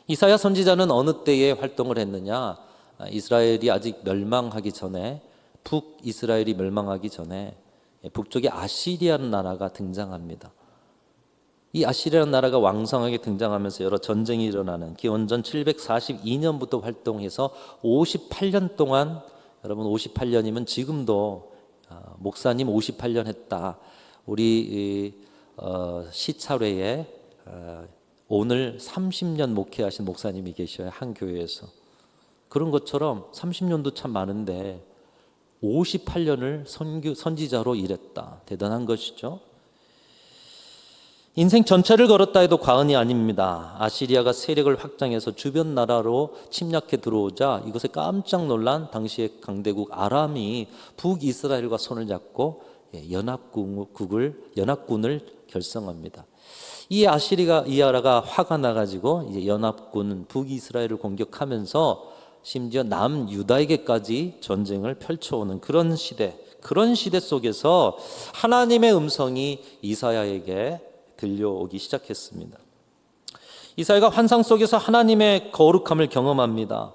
이사야 선지자는 어느 때에 활동을 했느냐? 이스라엘이 아직 멸망하기 전에, 북이스라엘이 멸망하기 전에 북쪽에 아시리아라는 나라가 등장합니다. 이 아시리아라는 나라가 왕성하게 등장하면서 여러 전쟁이 일어나는 기원전 742년부터 활동해서 58년 동안, 여러분 58년이면 지금도 목사님 58년 했다. 우리 시찰회에 오늘 30년 목회하신 목사님이 계셔요. 한 교회에서. 그런 것처럼 30년도 참 많은데 58년을 선지자로 일했다. 대단한 것이죠. 인생 전체를 걸었다 해도 과언이 아닙니다. 아시리아가 세력을 확장해서 주변 나라로 침략해 들어오자 이것에 깜짝 놀란 당시의 강대국 아람이 북이스라엘과 손을 잡고 연합군을 결성합니다. 이 아시리아가 화가 나가지고 이제 연합군 북이스라엘을 공격하면서 심지어 남유다에게까지 전쟁을 펼쳐오는 그런 시대 속에서 하나님의 음성이 이사야에게 들려오기 시작했습니다. 이사야가 환상 속에서 하나님의 거룩함을 경험합니다.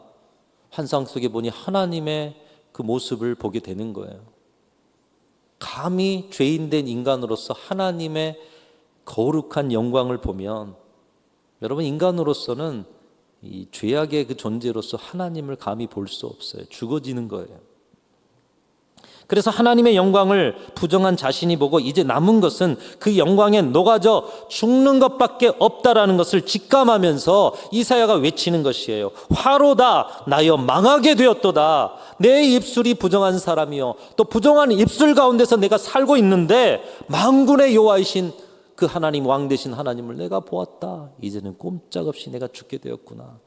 환상 속에 보니 하나님의 그 모습을 보게 되는 거예요. 감히 죄인된 인간으로서 하나님의 거룩한 영광을 보면, 여러분 인간으로서는 이 죄악의 그 존재로서 하나님을 감히 볼 수 없어요. 죽어지는 거예요. 그래서 하나님의 영광을 부정한 자신이 보고 이제 남은 것은 그 영광에 녹아져 죽는 것밖에 없다라는 것을 직감하면서 이사야가 외치는 것이에요. 화로다 나여 망하게 되었도다. 내 입술이 부정한 사람이요, 또 부정한 입술 가운데서 내가 살고 있는데 만군의 여호와이신 그 하나님, 왕 되신 하나님을 내가 보았다. 이제는 꼼짝없이 내가 죽게 되었구나.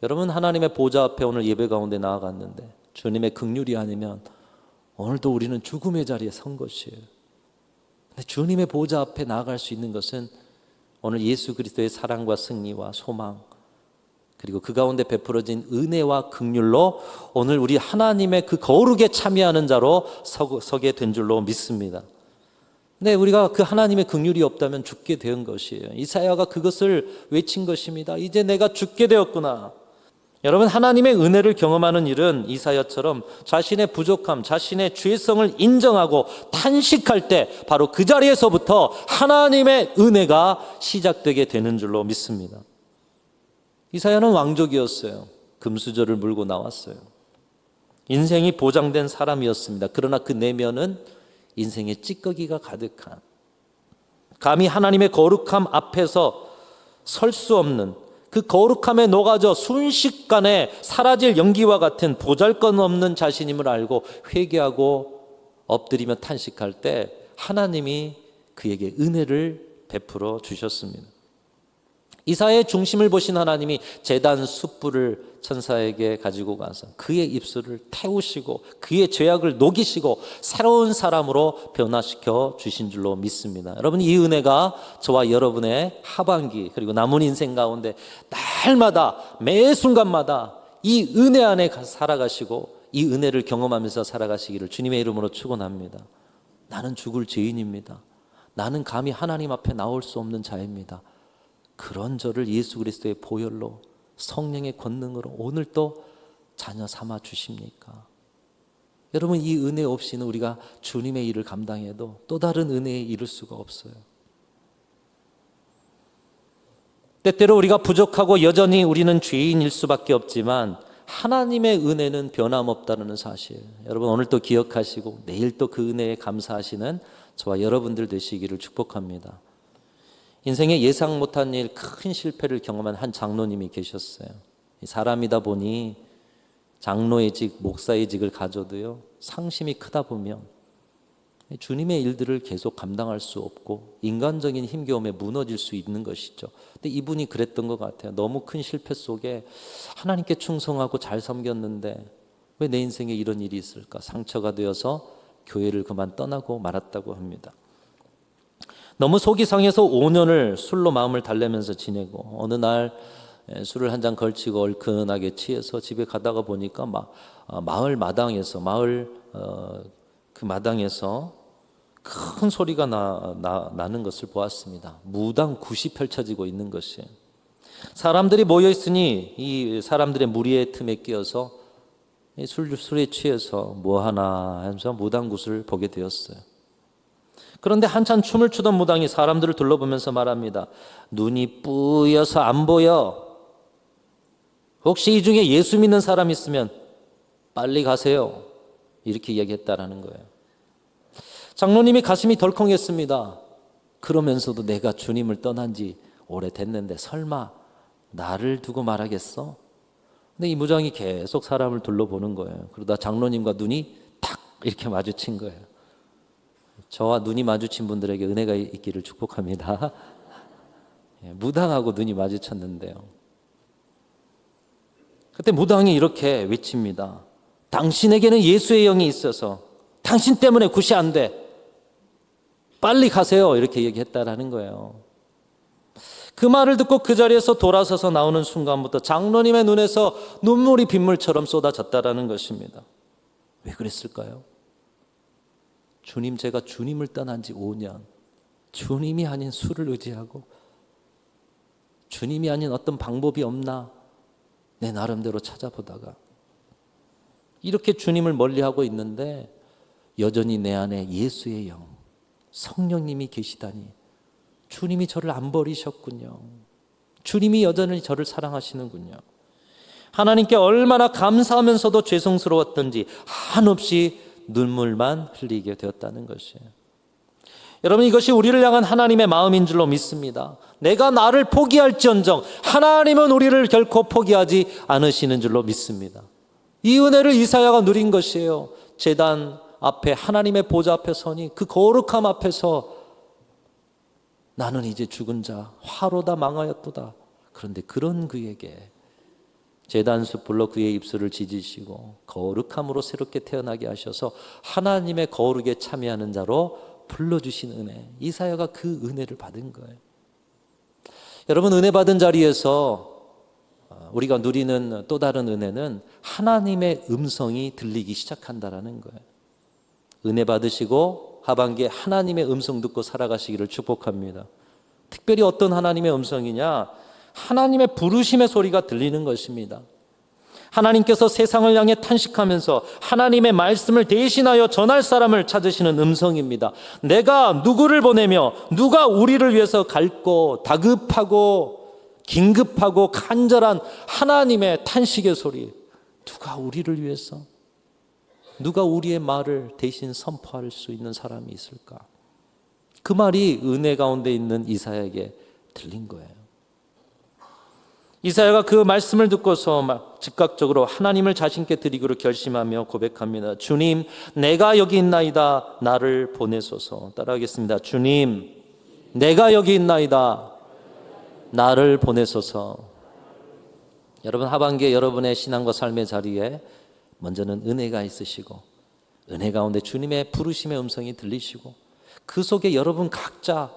여러분, 하나님의 보좌 앞에 오늘 예배 가운데 나아갔는데 주님의 긍휼이 아니면 오늘도 우리는 죽음의 자리에 선 것이에요. 근데 주님의 보좌 앞에 나아갈 수 있는 것은 오늘 예수 그리스도의 사랑과 승리와 소망, 그리고 그 가운데 베풀어진 은혜와 긍휼로 오늘 우리 하나님의 그 거룩에 참여하는 자로 서게 된 줄로 믿습니다. 근데 우리가 그 하나님의 긍휼이 없다면 죽게 된 것이에요. 이사야가 그것을 외친 것입니다. 이제 내가 죽게 되었구나. 여러분, 하나님의 은혜를 경험하는 일은 이사야처럼 자신의 부족함, 자신의 죄성을 인정하고 탄식할 때 바로 그 자리에서부터 하나님의 은혜가 시작되게 되는 줄로 믿습니다. 이사야는 왕족이었어요. 금수저를 물고 나왔어요. 인생이 보장된 사람이었습니다. 그러나 그 내면은 인생의 찌꺼기가 가득한, 감히 하나님의 거룩함 앞에서 설 수 없는, 그 거룩함에 녹아져 순식간에 사라질 연기와 같은 보잘것없는 자신임을 알고 회개하고 엎드리며 탄식할 때 하나님이 그에게 은혜를 베풀어 주셨습니다. 이사야의 중심을 보신 하나님이 제단 숯불을 천사에게 가지고 가서 그의 입술을 태우시고 그의 죄악을 녹이시고 새로운 사람으로 변화시켜 주신 줄로 믿습니다. 여러분, 이 은혜가 저와 여러분의 하반기 그리고 남은 인생 가운데 날마다 매 순간마다 이 은혜 안에 살아가시고 이 은혜를 경험하면서 살아가시기를 주님의 이름으로 축원합니다. 나는 죽을 죄인입니다. 나는 감히 하나님 앞에 나올 수 없는 자입니다. 그런 저를 예수 그리스도의 보혈로, 성령의 권능으로 오늘 또 자녀 삼아 주십니까? 여러분, 이 은혜 없이는 우리가 주님의 일을 감당해도 또 다른 은혜에 이를 수가 없어요. 때때로 우리가 부족하고 여전히 우리는 죄인일 수밖에 없지만 하나님의 은혜는 변함없다는 사실, 여러분 오늘 또 기억하시고 내일 또 그 은혜에 감사하시는 저와 여러분들 되시기를 축복합니다. 인생에 예상 못한 일, 큰 실패를 경험한 한 장로님이 계셨어요. 사람이다 보니 장로의 직, 목사의 직을 가져도요, 상심이 크다 보면 주님의 일들을 계속 감당할 수 없고 인간적인 힘겨움에 무너질 수 있는 것이죠. 근데 이분이 그랬던 것 같아요. 너무 큰 실패 속에 하나님께 충성하고 잘 섬겼는데 왜 내 인생에 이런 일이 있을까? 상처가 되어서 교회를 그만 떠나고 말았다고 합니다. 너무 속이 상해서 5년을 술로 마음을 달래면서 지내고 어느 날 술을 한 잔 걸치고 얼큰하게 취해서 집에 가다가 보니까 마을 마당에서 그 마당에서 큰 소리가 나는 것을 보았습니다. 무당 굿이 펼쳐지고 있는 것이에요. 사람들이 모여 있으니 이 사람들의 무리의 틈에 끼어서 술에 취해서 뭐 하나 하면서 무당굿을 보게 되었어요. 그런데 한참 춤을 추던 무당이 사람들을 둘러보면서 말합니다. 눈이 뿌여서 안 보여. 혹시 이 중에 예수 믿는 사람 있으면 빨리 가세요. 이렇게 얘기했다라는 거예요. 장로님이 가슴이 덜컹했습니다. 그러면서도 내가 주님을 떠난 지 오래됐는데 설마 나를 두고 말하겠어? 근데 이 무당이 계속 사람을 둘러보는 거예요. 그러다 장로님과 눈이 탁 이렇게 마주친 거예요. 저와 눈이 마주친 분들에게 은혜가 있기를 축복합니다. 무당하고 눈이 마주쳤는데요. 그때 무당이 이렇게 외칩니다. 당신에게는 예수의 영이 있어서 당신 때문에 굿이 안 돼. 빨리 가세요. 이렇게 얘기했다라는 거예요. 그 말을 듣고 그 자리에서 돌아서서 나오는 순간부터 장로님의 눈에서 눈물이 빗물처럼 쏟아졌다라는 것입니다. 왜 그랬을까요? 주님, 제가 주님을 떠난 지 5년, 주님이 아닌 술을 의지하고 주님이 아닌 어떤 방법이 없나 내 나름대로 찾아보다가 이렇게 주님을 멀리하고 있는데 여전히 내 안에 예수의 영, 성령님이 계시다니 주님이 저를 안 버리셨군요. 주님이 여전히 저를 사랑하시는군요. 하나님께 얼마나 감사하면서도 죄송스러웠던지 한없이 눈물만 흘리게 되었다는 것이에요. 여러분, 이것이 우리를 향한 하나님의 마음인 줄로 믿습니다. 내가 나를 포기할지언정 하나님은 우리를 결코 포기하지 않으시는 줄로 믿습니다. 이 은혜를 이사야가 누린 것이에요. 제단 앞에 하나님의 보좌 앞에 서니 그 거룩함 앞에서 나는 이제 죽은 자 화로다 망하였도다. 그런데 그런 그에게 제단숲 불러 그의 입술을 지지시고 거룩함으로 새롭게 태어나게 하셔서 하나님의 거룩에 참여하는 자로 불러주신 은혜, 이사야가 그 은혜를 받은 거예요. 여러분, 은혜 받은 자리에서 우리가 누리는 또 다른 은혜는 하나님의 음성이 들리기 시작한다라는 거예요. 은혜 받으시고 하반기에 하나님의 음성 듣고 살아가시기를 축복합니다. 특별히 어떤 하나님의 음성이냐? 하나님의 부르심의 소리가 들리는 것입니다. 하나님께서 세상을 향해 탄식하면서 하나님의 말씀을 대신하여 전할 사람을 찾으시는 음성입니다. 내가 누구를 보내며 누가 우리를 위해서 갈고 다급하고 긴급하고 간절한 하나님의 탄식의 소리. 누가 우리를 위해서, 누가 우리의 말을 대신 선포할 수 있는 사람이 있을까? 그 말이 은혜 가운데 있는 이사야에게 들린 거예요. 이사야가 그 말씀을 듣고서 막 즉각적으로 하나님을 자신께 드리기로 결심하며 고백합니다. 주님, 내가 여기 있나이다. 나를 보내소서. 따라하겠습니다. 주님, 내가 여기 있나이다. 나를 보내소서. 여러분, 하반기에 여러분의 신앙과 삶의 자리에 먼저는 은혜가 있으시고 은혜 가운데 주님의 부르심의 음성이 들리시고 그 속에 여러분 각자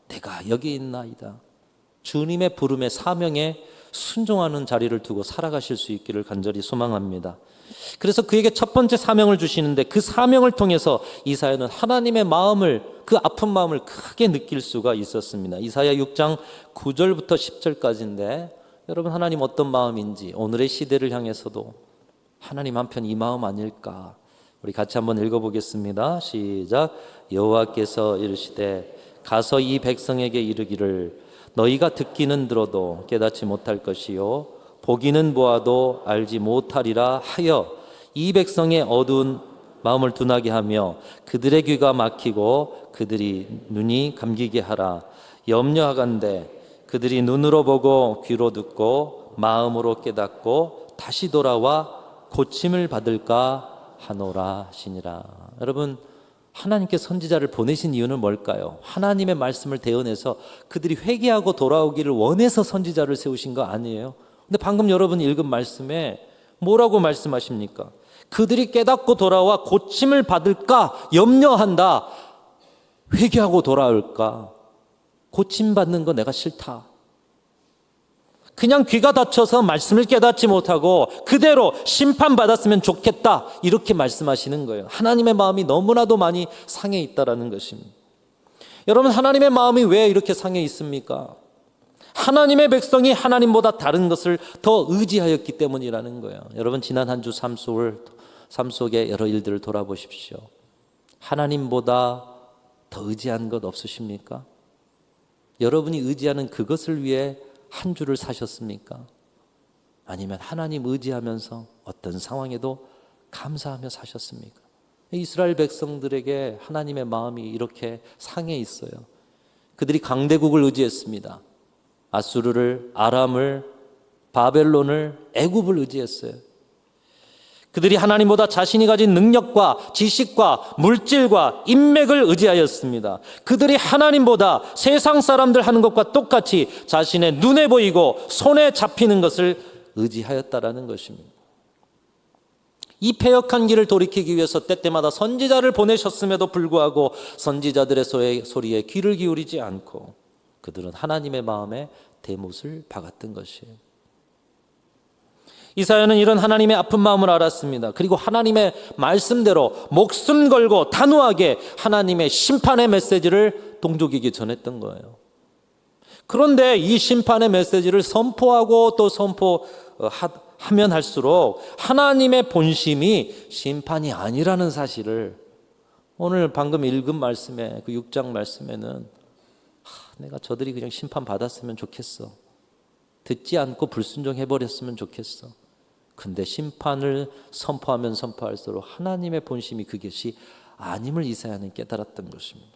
내가 여기 있나이다. 주님의 부름의 사명에 순종하는 자리를 두고 살아가실 수 있기를 간절히 소망합니다. 그래서 그에게 첫 번째 사명을 주시는데 그 사명을 통해서 이사야는 하나님의 마음을, 그 아픈 마음을 크게 느낄 수가 있었습니다. 이사야 6장 9절부터 10절까지인데 여러분, 하나님 어떤 마음인지 오늘의 시대를 향해서도 하나님 한편 이 마음 아닐까? 우리 같이 한번 읽어보겠습니다. 시작. 여호와께서 이르시되 가서 이 백성에게 이르기를 너희가 듣기는 들어도 깨닫지 못할 것이요 보기는 보아도 알지 못하리라 하여 이 백성의 어두운 마음을 둔하게 하며 그들의 귀가 막히고 그들이 눈이 감기게 하라. 염려하간대 그들이 눈으로 보고 귀로 듣고 마음으로 깨닫고 다시 돌아와 고침을 받을까 하노라 하시니라. 여러분, 하나님께 선지자를 보내신 이유는 뭘까요? 하나님의 말씀을 대언해서 그들이 회개하고 돌아오기를 원해서 선지자를 세우신 거 아니에요? 근데 방금 여러분이 읽은 말씀에 뭐라고 말씀하십니까? 그들이 깨닫고 돌아와 고침을 받을까 염려한다. 회개하고 돌아올까? 고침받는 거 내가 싫다. 그냥 귀가 닫혀서 말씀을 깨닫지 못하고 그대로 심판받았으면 좋겠다. 이렇게 말씀하시는 거예요. 하나님의 마음이 너무나도 많이 상해 있다라는 것입니다. 여러분, 하나님의 마음이 왜 이렇게 상해 있습니까? 하나님의 백성이 하나님보다 다른 것을 더 의지하였기 때문이라는 거예요. 여러분 지난 한 주 삶 속의 여러 일들을 돌아보십시오. 하나님보다 더 의지한 것 없으십니까? 여러분이 의지하는 그것을 위해 한 주를 사셨습니까? 아니면 하나님 의지하면서 어떤 상황에도 감사하며 사셨습니까? 이스라엘 백성들에게 하나님의 마음이 이렇게 상해 있어요. 그들이 강대국을 의지했습니다. 아수르를, 아람을, 바벨론을, 애굽을 의지했어요. 그들이 하나님보다 자신이 가진 능력과 지식과 물질과 인맥을 의지하였습니다. 그들이 하나님보다 세상 사람들 하는 것과 똑같이 자신의 눈에 보이고 손에 잡히는 것을 의지하였다라는 것입니다. 이 패역한 길을 돌이키기 위해서 때때마다 선지자를 보내셨음에도 불구하고 선지자들의 소리에 귀를 기울이지 않고 그들은 하나님의 마음에 대못을 박았던 것이에요. 이사야는 이런 하나님의 아픈 마음을 알았습니다. 그리고 하나님의 말씀대로 목숨 걸고 단호하게 하나님의 심판의 메시지를 동족에게 전했던 거예요. 그런데 이 심판의 메시지를 선포하고 또 선포하면 할수록 하나님의 본심이 심판이 아니라는 사실을 오늘 방금 읽은 말씀에 그 6장 말씀에는 내가 저들이 그냥 심판 받았으면 좋겠어. 듣지 않고 불순종해버렸으면 좋겠어. 근데 심판을 선포하면 선포할수록 하나님의 본심이 그것이 아님을 이사야는 깨달았던 것입니다.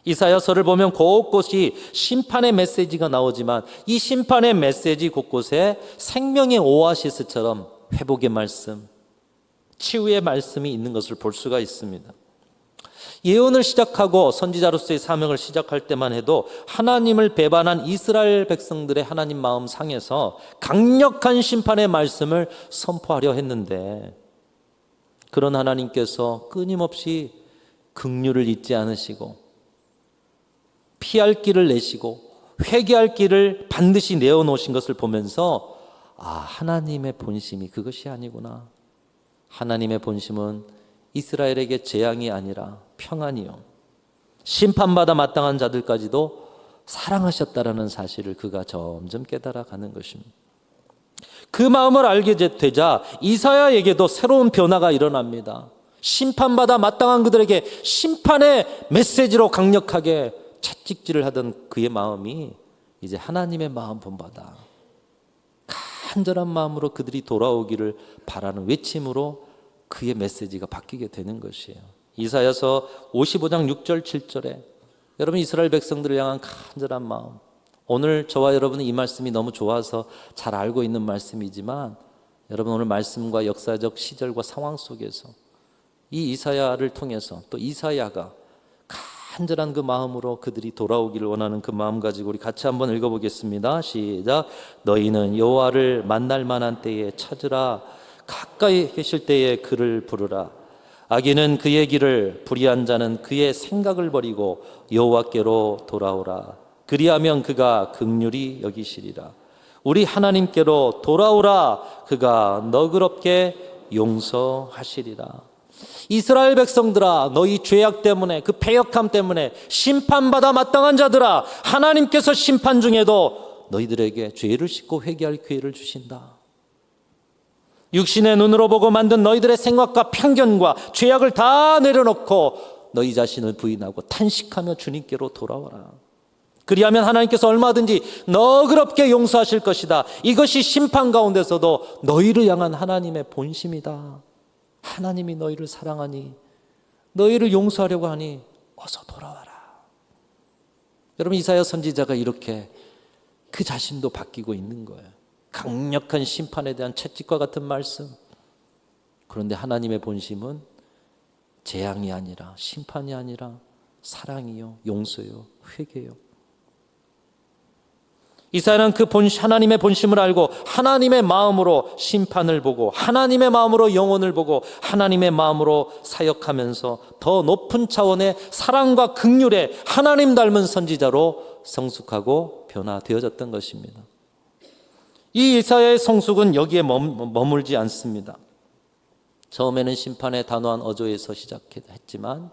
이사야서를 보면 곳곳이 심판의 메시지가 나오지만 이 심판의 메시지 곳곳에 생명의 오아시스처럼 회복의 말씀, 치유의 말씀이 있는 것을 볼 수가 있습니다. 예언을 시작하고 선지자로서의 사명을 시작할 때만 해도 하나님을 배반한 이스라엘 백성들의 하나님 마음 상에서 강력한 심판의 말씀을 선포하려 했는데 그런 하나님께서 끊임없이 긍휼을 잊지 않으시고 피할 길을 내시고 회개할 길을 반드시 내어놓으신 것을 보면서 하나님의 본심이 그것이 아니구나. 하나님의 본심은 이스라엘에게 재앙이 아니라 평안이요 심판받아 마땅한 자들까지도 사랑하셨다라는 사실을 그가 점점 깨달아가는 것입니다. 그 마음을 알게 되자 이사야에게도 새로운 변화가 일어납니다. 심판받아 마땅한 그들에게 심판의 메시지로 강력하게 채찍질을 하던 그의 마음이 이제 하나님의 마음 본받아 간절한 마음으로 그들이 돌아오기를 바라는 외침으로 그의 메시지가 바뀌게 되는 것이에요. 이사야서 55장 6절 7절에 여러분 이스라엘 백성들을 향한 간절한 마음, 오늘 저와 여러분은 이 말씀이 너무 좋아서 잘 알고 있는 말씀이지만 여러분 오늘 말씀과 역사적 시절과 상황 속에서 이 이사야를 통해서 또 이사야가 간절한 그 마음으로 그들이 돌아오기를 원하는 그 마음 가지고 우리 같이 한번 읽어보겠습니다. 시작. 너희는 여호와를 만날 만한 때에 찾으라. 가까이 계실 때에 그를 부르라. 악인은 그의 길을, 불의한 자는 그의 생각을 버리고 여호와께로 돌아오라. 그리하면 그가 긍휼히 여기시리라. 우리 하나님께로 돌아오라. 그가 너그럽게 용서하시리라. 이스라엘 백성들아, 너희 죄악 때문에, 그 패역함 때문에 심판받아 마땅한 자들아, 하나님께서 심판 중에도 너희들에게 죄를 씻고 회개할 기회를 주신다. 육신의 눈으로 보고 만든 너희들의 생각과 편견과 죄악을 다 내려놓고 너희 자신을 부인하고 탄식하며 주님께로 돌아와라. 그리하면 하나님께서 얼마든지 너그럽게 용서하실 것이다. 이것이 심판 가운데서도 너희를 향한 하나님의 본심이다. 하나님이 너희를 사랑하니, 너희를 용서하려고 하니 어서 돌아와라. 여러분 이사야 선지자가 이렇게 그 자신도 바뀌고 있는 거예요. 강력한 심판에 대한 채찍과 같은 말씀. 그런데 하나님의 본심은 재앙이 아니라, 심판이 아니라 사랑이요, 용서요, 회개요. 이사야는 그 하나님의 본심을 알고 하나님의 마음으로 심판을 보고 하나님의 마음으로 영혼을 보고 하나님의 마음으로 사역하면서 더 높은 차원의 사랑과 긍휼의 하나님 닮은 선지자로 성숙하고 변화되어졌던 것입니다. 이 이사야의 성숙은 여기에 머물지 않습니다. 처음에는 심판의 단호한 어조에서 시작했지만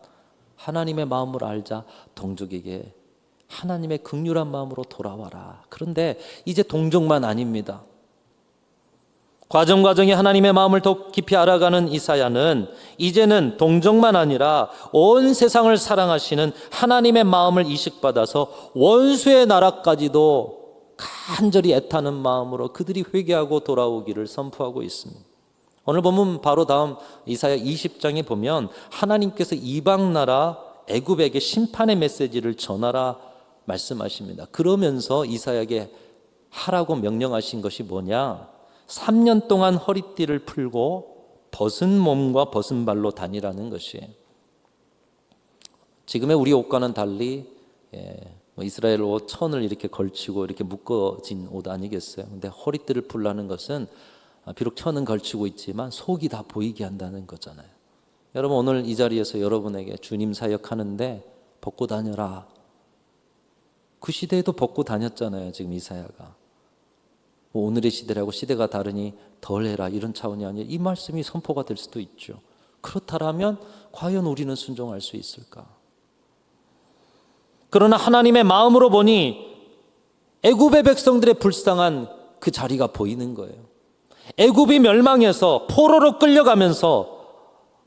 하나님의 마음을 알자 동족에게 하나님의 긍휼한 마음으로 돌아와라. 그런데 이제 동정만 아닙니다. 과정과정이 하나님의 마음을 더 깊이 알아가는 이사야는 이제는 동정만 아니라 온 세상을 사랑하시는 하나님의 마음을 이식받아서 원수의 나라까지도 간절히 애타는 마음으로 그들이 회개하고 돌아오기를 선포하고 있습니다. 오늘 보면 바로 다음 이사야 20장에 보면 하나님께서 이방 나라 애굽에게 심판의 메시지를 전하라 말씀하십니다. 그러면서 이사야에게 하라고 명령하신 것이 뭐냐? 3년 동안 허리띠를 풀고 벗은 몸과 벗은 발로 다니라는 것이에요. 지금의 우리 옷과는 달리 이스라엘 옷 천을 이렇게 걸치고 이렇게 묶어진 옷 아니겠어요? 근데 허리띠를 풀라는 것은 비록 천은 걸치고 있지만 속이 다 보이게 한다는 거잖아요. 여러분, 오늘 이 자리에서 여러분에게 주님 사역하는데 벗고 다녀라. 그 시대에도 벗고 다녔잖아요. 지금 이사야가. 오늘의 시대라고 시대가 다르니 덜해라 이런 차원이 아니라 이 말씀이 선포가 될 수도 있죠. 그렇다면 과연 우리는 순종할 수 있을까? 그러나 하나님의 마음으로 보니 애굽의 백성들의 불쌍한 그 자리가 보이는 거예요. 애굽이 멸망해서 포로로 끌려가면서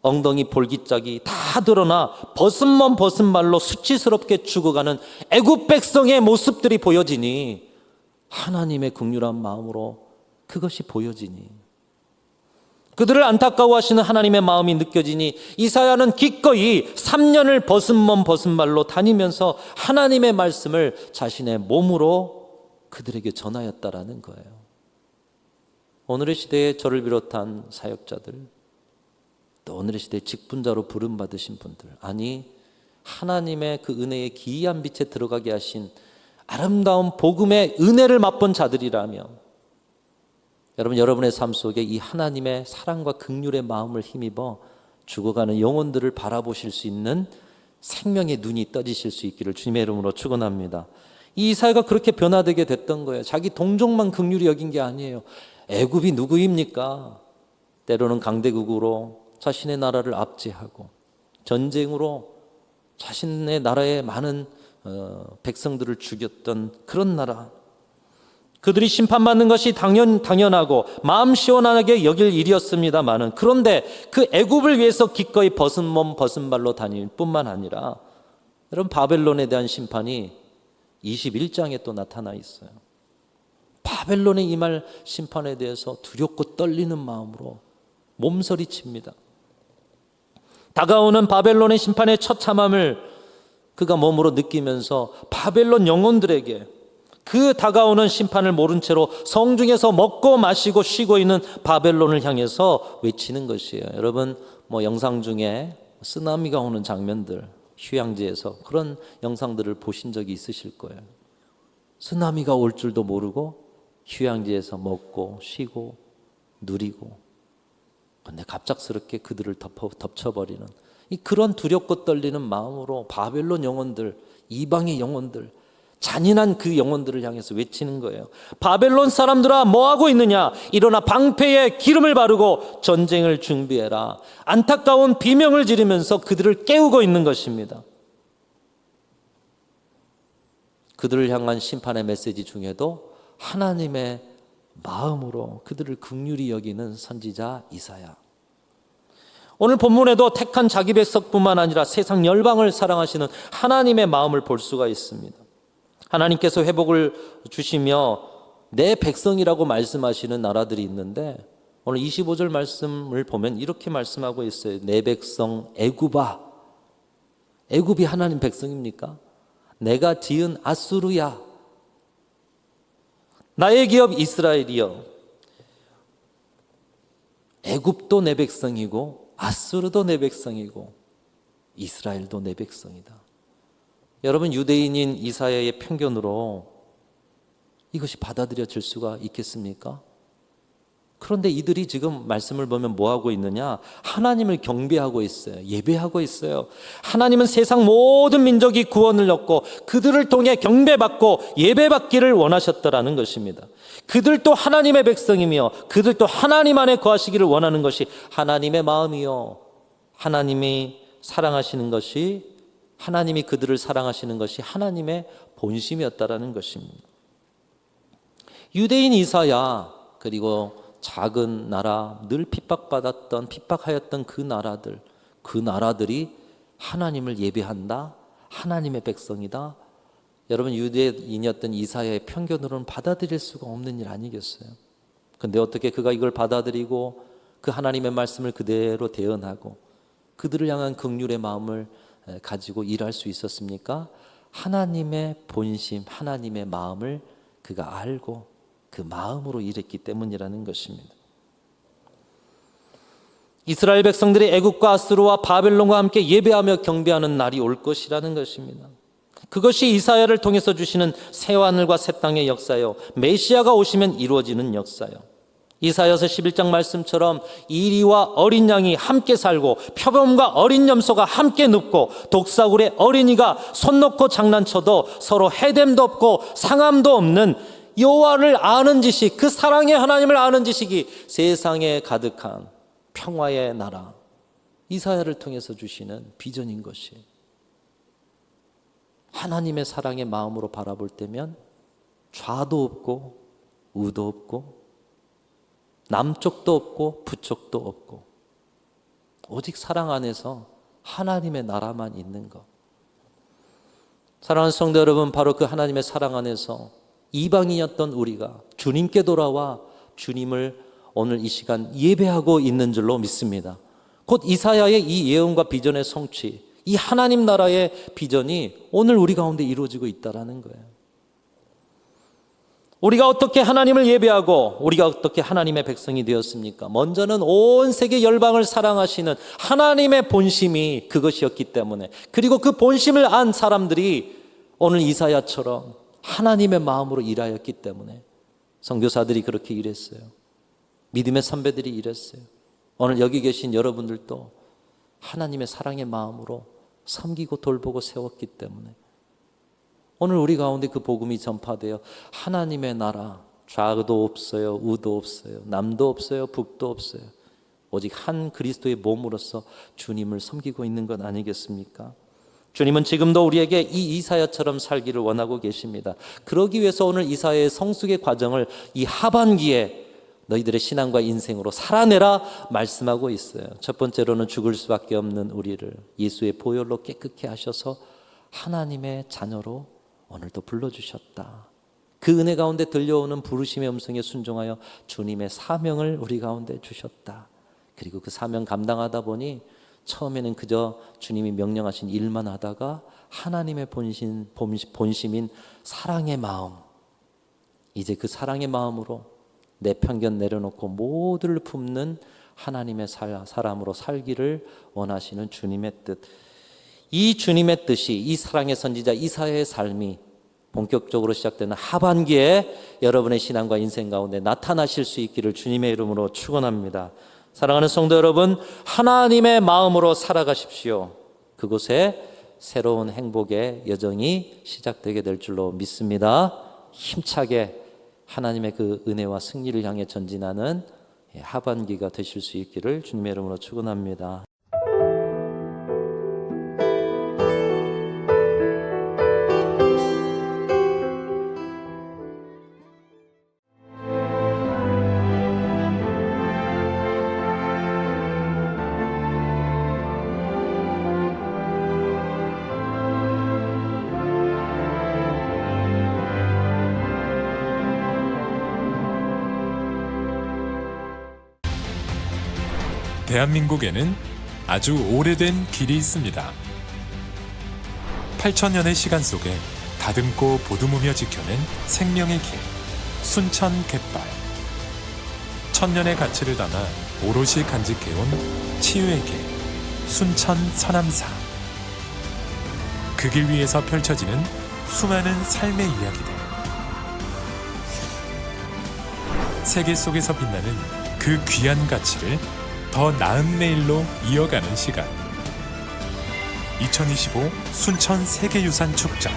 엉덩이 볼기짝이 다 드러나 벗은 몸 벗은 발로 수치스럽게 죽어가는 애굽 백성의 모습들이 보여지니 하나님의 긍휼한 마음으로 그것이 보여지니 그들을 안타까워하시는 하나님의 마음이 느껴지니 이사야는 기꺼이 3년을 벗은 몸 벗은 발로 다니면서 하나님의 말씀을 자신의 몸으로 그들에게 전하였다라는 거예요. 오늘의 시대에 저를 비롯한 사역자들, 또 오늘의 시대에 직분자로 부름받으신 분들, 아니 하나님의 그 은혜의 기이한 빛에 들어가게 하신 아름다운 복음의 은혜를 맛본 자들이라면 여러분, 여러분의 삶 속에 이 하나님의 사랑과 긍휼의 마음을 힘입어 죽어가는 영혼들을 바라보실 수 있는 생명의 눈이 떠지실 수 있기를 주님의 이름으로 축원합니다. 이 이사야가 그렇게 변화되게 됐던 거예요. 자기 동족만 긍휼히 여긴 게 아니에요. 애굽이 누구입니까? 때로는 강대국으로 자신의 나라를 압제하고 전쟁으로 자신의 나라의 많은 백성들을 죽였던 그런 나라, 그들이 심판받는 것이 당연하고 마음 시원하게 여길 일이었습니다마는, 그런데 그 애굽을 위해서 기꺼이 벗은 몸 벗은 발로 다닐 뿐만 아니라 여러분, 바벨론에 대한 심판이 21장에 또 나타나 있어요. 바벨론의 임할 심판에 대해서 두렵고 떨리는 마음으로 몸서리칩니다. 다가오는 바벨론의 심판의 처참함을 그가 몸으로 느끼면서 바벨론 영혼들에게 그 다가오는 심판을 모른 채로 성중에서 먹고 마시고 쉬고 있는 바벨론을 향해서 외치는 것이에요. 여러분, 영상 중에 쓰나미가 오는 장면들, 휴양지에서 그런 영상들을 보신 적이 있으실 거예요. 쓰나미가 올 줄도 모르고 휴양지에서 먹고 쉬고 누리고, 근데 갑작스럽게 그들을 덮쳐버리는 그런 두렵고 떨리는 마음으로 바벨론 영혼들, 이방의 영혼들, 잔인한 그 영혼들을 향해서 외치는 거예요. 바벨론 사람들아, 뭐하고 있느냐? 일어나 방패에 기름을 바르고 전쟁을 준비해라. 안타까운 비명을 지르면서 그들을 깨우고 있는 것입니다. 그들을 향한 심판의 메시지 중에도 하나님의 마음으로 그들을 긍휼히 여기는 선지자 이사야. 오늘 본문에도 택한 자기 백성뿐만 아니라 세상 열방을 사랑하시는 하나님의 마음을 볼 수가 있습니다. 하나님께서 회복을 주시며 내 백성이라고 말씀하시는 나라들이 있는데, 오늘 25절 말씀을 보면 이렇게 말씀하고 있어요. 내 백성 애굽아. 애굽이 하나님 백성입니까? 내가 지은 아수르야. 나의 기업 이스라엘이여. 애굽도 내 백성이고 아수르도 내 백성이고 이스라엘도 내 백성이다. 여러분, 유대인인 이사야의 편견으로 이것이 받아들여질 수가 있겠습니까? 그런데 이들이 지금 말씀을 보면 뭐하고 있느냐? 하나님을 경배하고 있어요. 예배하고 있어요. 하나님은 세상 모든 민족이 구원을 얻고 그들을 통해 경배받고 예배받기를 원하셨다라는 것입니다. 그들도 하나님의 백성이며 그들도 하나님 안에 거하시기를 원하는 것이 하나님의 마음이요, 하나님이 사랑하시는 것이, 하나님이 그들을 사랑하시는 것이 하나님의 본심이었다라는 것입니다. 유대인 이사야, 그리고 작은 나라, 늘 핍박하였던 그 나라들이 하나님을 예배한다, 하나님의 백성이다. 여러분, 유대인이었던 이사야의 편견으로는 받아들일 수가 없는 일 아니겠어요? 근데 어떻게 그가 이걸 받아들이고 그 하나님의 말씀을 그대로 대언하고 그들을 향한 긍휼의 마음을 가지고 일할 수 있었습니까? 하나님의 본심, 하나님의 마음을 그가 알고 그 마음으로 일했기 때문이라는 것입니다. 이스라엘 백성들이 애국과 아수르와 바벨론과 함께 예배하며 경배하는 날이 올 것이라는 것입니다. 그것이 이사야를 통해서 주시는 새하늘과 새 땅의 역사요, 메시아가 오시면 이루어지는 역사요. 이사야서 11장 말씀처럼 이리와 어린 양이 함께 살고 표범과 어린 염소가 함께 눕고 독사굴에 어린이가 손 놓고 장난쳐도 서로 해됨도 없고 상함도 없는 여호와를 아는 지식, 그 사랑의 하나님을 아는 지식이 세상에 가득한 평화의 나라, 이사야를 통해서 주시는 비전인 것이, 하나님의 사랑의 마음으로 바라볼 때면 좌도 없고 우도 없고 남쪽도 없고 북쪽도 없고 오직 사랑 안에서 하나님의 나라만 있는 것. 사랑하는 성도 여러분, 바로 그 하나님의 사랑 안에서 이방인이었던 우리가 주님께 돌아와 주님을 오늘 이 시간 예배하고 있는 줄로 믿습니다. 곧 이사야의 이 예언과 비전의 성취, 이 하나님 나라의 비전이 오늘 우리 가운데 이루어지고 있다는 거예요. 우리가 어떻게 하나님을 예배하고 우리가 어떻게 하나님의 백성이 되었습니까? 먼저는 온 세계 열방을 사랑하시는 하나님의 본심이 그것이었기 때문에, 그리고 그 본심을 안 사람들이 오늘 이사야처럼 하나님의 마음으로 일하였기 때문에 선교사들이 그렇게 일했어요. 믿음의 선배들이 일했어요. 오늘 여기 계신 여러분들도 하나님의 사랑의 마음으로 섬기고 돌보고 세웠기 때문에 오늘 우리 가운데 그 복음이 전파되어 하나님의 나라, 좌도 없어요, 우도 없어요, 남도 없어요, 북도 없어요. 오직 한 그리스도의 몸으로서 주님을 섬기고 있는 것 아니겠습니까? 주님은 지금도 우리에게 이 이사야처럼 살기를 원하고 계십니다. 그러기 위해서 오늘 이사야의 성숙의 과정을 이 하반기에 너희들의 신앙과 인생으로 살아내라 말씀하고 있어요. 첫 번째로는 죽을 수밖에 없는 우리를 예수의 보혈로 깨끗게 하셔서 하나님의 자녀로 오늘도 불러주셨다. 그 은혜 가운데 들려오는 부르심의 음성에 순종하여 주님의 사명을 우리 가운데 주셨다. 그리고 그 사명 감당하다 보니 처음에는 그저 주님이 명령하신 일만 하다가 하나님의 본심인 사랑의 마음, 이제 그 사랑의 마음으로 내 편견 내려놓고 모두를 품는 하나님의 사람으로 살기를 원하시는 주님의 뜻, 이 주님의 뜻이 이 사랑의 선지자 이사야의 삶이 본격적으로 시작되는 하반기에 여러분의 신앙과 인생 가운데 나타나실 수 있기를 주님의 이름으로 축원합니다. 사랑하는 성도 여러분, 하나님의 마음으로 살아가십시오. 그곳에 새로운 행복의 여정이 시작되게 될 줄로 믿습니다. 힘차게 하나님의 그 은혜와 승리를 향해 전진하는 하반기가 되실 수 있기를 주님의 이름으로 축원합니다. 대한민국에는 아주 오래된 길이 있습니다. 8,000년의 시간 속에 다듬고 보듬으며 지켜낸 생명의 길, 순천 갯발. 1,000년의 가치를 담아 오롯이 간직해온 치유의 길, 순천 서남사. 그 길 위에서 펼쳐지는 수많은 삶의 이야기들. 세계 속에서 빛나는 그 귀한 가치를 더 나은 내일로 이어가는 시간. 2025 순천 세계유산 축전.